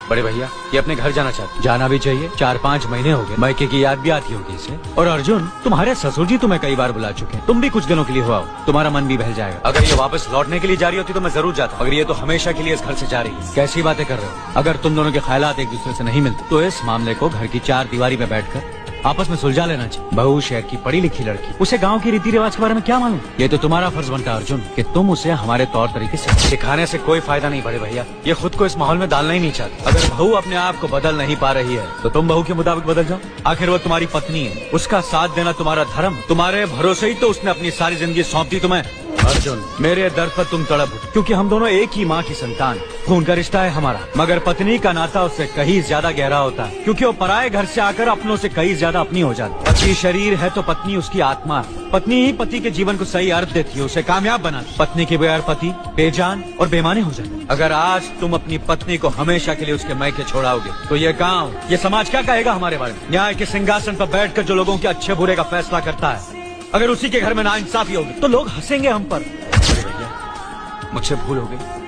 बड़े भैया ये अपने घर जाना चाहते। जाना भी चाहिए, 4-5 महीने हो गए, मायके की याद भी आती होगी इसे। और अर्जुन, तुम्हारे ससुर जी तुम्हें कई बार बुला चुके हैं, तुम भी कुछ दिनों के लिए हो आओ, तुम्हारा मन भी बहल जाएगा। अगर ये वापस लौटने के लिए जा रही होती तो मैं जरूर जाता, अगर ये तो हमेशा के लिए इस घर से जा रही है। कैसी बातें कर रहे हो? अगर तुम दोनों के ख्यालात एक दूसरे से नहीं मिलते तो इस मामले को घर की 4 दीवारी में बैठकर आपस में सुलझा लेना चाहिए। बहू शहर की पढ़ी लिखी लड़की, उसे गांव की रीति रिवाज के बारे में क्या मालूम? ये तो तुम्हारा फर्ज बनता है अर्जुन कि तुम उसे हमारे तौर तरीके से सिखाने से कोई फायदा नहीं बड़े भैया। ये खुद को इस माहौल में डालना ही नहीं चाहती। अगर बहू अपने आप को बदल नहीं पा रही है तो तुम बहू के मुताबिक बदल जाओ। आखिर वो तुम्हारी पत्नी है, उसका साथ देना तुम्हारा धर्म। तुम्हारे भरोसे ही तो उसने अपनी सारी जिंदगी सौंप दी तुम्हें। अर्जुन, मेरे दर पर तुम तड़प उठे क्योंकि हम दोनों एक ही माँ की संतान, खून का रिश्ता है हमारा। मगर पत्नी का नाता उससे कहीं ज्यादा गहरा होता है क्योंकि वो पराये घर से आकर अपनों से कहीं ज्यादा अपनी हो जाती है। पति शरीर है तो पत्नी उसकी आत्मा है। पत्नी ही पति के जीवन को सही अर्थ देती है, उसे कामयाब बनाती। पत्नी के बगैर पति बेजान और बेमानी हो जाए। अगर आज तुम अपनी पत्नी को हमेशा के लिए उसके मैके छोड़ाओगे तो ये गाँव, ये समाज क्या कहेगा हमारे बारे में? न्याय के सिंहासन पर बैठकर जो लोगों के अच्छे बुरे का फैसला करता है, अगर उसी के घर में नाइंसाफी होगी तो लोग हंसेंगे हम पर। मुझसे भूल हो गई।